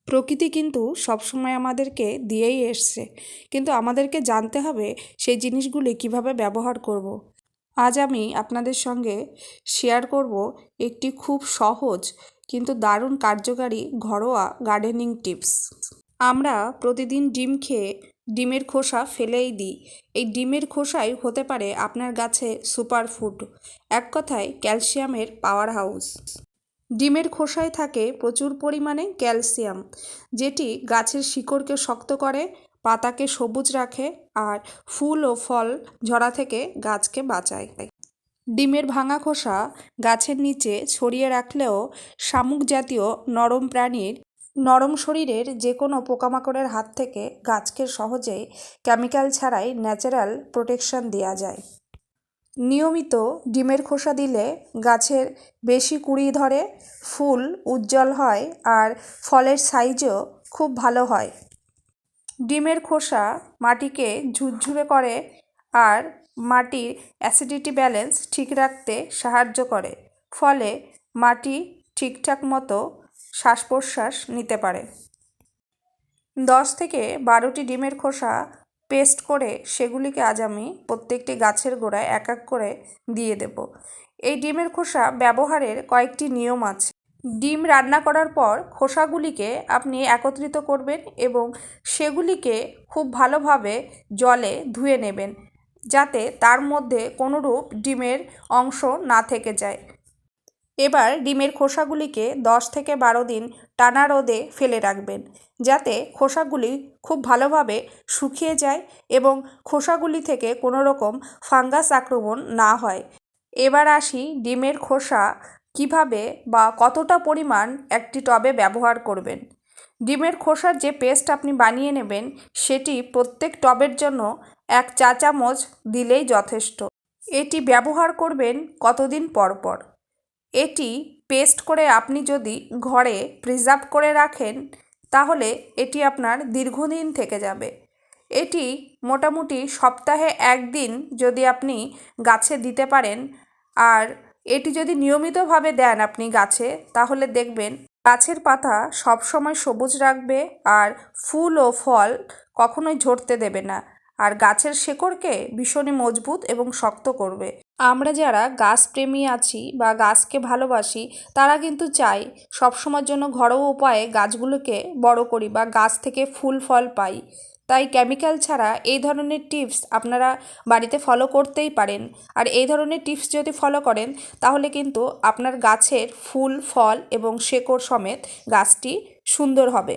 প্রকৃতি কিন্তু সবসময় আমাদেরকে দিয়েই এসছে, কিন্তু আমাদেরকে জানতে হবে সেই জিনিসগুলি কিভাবে ব্যবহার করব। আজ আমি আপনাদের সঙ্গে শেয়ার করব একটি খুব সহজ কিন্তু দারুণ কার্যকারী ঘরোয়া গার্ডেনিং টিপস। আমরা প্রতিদিন ডিম খেয়ে ডিমের খোসা ফেলেই দিই। এই ডিমের খোসাই হতে পারে আপনার গাছে সুপার ফুড, এক কথায় ক্যালসিয়ামের পাওয়ার হাউস। ডিমের খোসায় থাকে প্রচুর পরিমাণে ক্যালসিয়াম, যেটি গাছের শিকড়কে শক্ত করে, পাতাকে সবুজ রাখে আর ফুল ও ফল ঝরা থেকে গাছকে বাঁচায়। ডিমের ভাঙা খোসা গাছের নিচে ছড়িয়ে রাখলেও শামুক জাতীয় নরম প্রাণীর নরম শরীরের যে কোনো পোকামাকড়ের হাত থেকে গাছকে সহজেই কেমিক্যাল ছাড়াই ন্যাচারাল প্রোটেকশন দেওয়া যায়। নিয়মিত ডিমের খোসা দিলে গাছের বেশি কুঁড়ি ধরে, ফুল উজ্জ্বল হয় আর ফলের সাইজও খুব ভালো হয়। ডিমের খোসা মাটিকে ঝুরঝুরে করে আর মাটির অ্যাসিডিটি ব্যালেন্স ঠিক রাখতে সাহায্য করে, ফলে মাটি ঠিকঠাক মতো শ্বাস প্রশ্বাস নিতে পারে। 10 থেকে 12টি ডিমের খোসা পেস্ট করে সেগুলিকে আজ আমি প্রত্যেকটি গাছের গোড়ায় এক এক করে দিয়ে দেব। এই ডিমের খোসা ব্যবহারের কয়েকটি নিয়ম আছে। ডিম রান্না করার পর খোসাগুলিকে আপনি একত্রিত করবেন এবং সেগুলিকে খুব ভালোভাবে জলে ধুয়ে নেবেন, যাতে তার মধ্যে কোনোরূপ ডিমের অংশ না থেকে যায়। এবার ডিমের খোসাগুলিকে 10 থেকে 12 দিন টানা রোদে ফেলে রাখবেন, যাতে খোসাগুলি খুব ভালোভাবে শুকিয়ে যায় এবং খোসাগুলি থেকে কোনো রকম ফাঙ্গাস আক্রমণ না হয়। এবার আসি ডিমের খোসা কিভাবে বা কতটা পরিমাণ একটি টবে ব্যবহার করবেন। ডিমের খোসার যে পেস্ট আপনি বানিয়ে নেবেন সেটি প্রত্যেক টবের জন্য 1 চা চামচ দিলেই যথেষ্ট। এটি ব্যবহার করবেন কতদিন পর পর। এটি পেস্ট করে আপনি যদি ঘরে প্রিজার্ভ করে রাখেন তাহলে এটি আপনার দীর্ঘদিন থেকে যাবে। এটি মোটামুটি সপ্তাহে 1 দিন যদি আপনি গাছে দিতে পারেন আর এটি যদি নিয়মিতভাবে দেন আপনি গাছে, তাহলে দেখবেন গাছের পাতা সবসময় সবুজ রাখবে আর ফুল ও ফল কখনোই ঝরতে দেবে না, আর গাছের শেকড়কে ভীষণই মজবুত এবং শক্ত করবে। আমরা যারা গাছপ্রেমী আছি বা গাছকে ভালোবাসি তারা কিন্তু চাই সবসময়ের জন্য ঘরোয়া উপায়ে গাছগুলোকে বড় করি বা গাছ থেকে ফুল ফল পাই। তাই কেমিক্যাল ছাড়া এই ধরনের টিপস আপনারা বাড়িতে ফলো করতেই পারেন। আর এই ধরনের টিপস যদি ফলো করেন তাহলে কিন্তু আপনার গাছের ফুল ফল এবং শেকড় সমেত গাছটি সুন্দর হবে।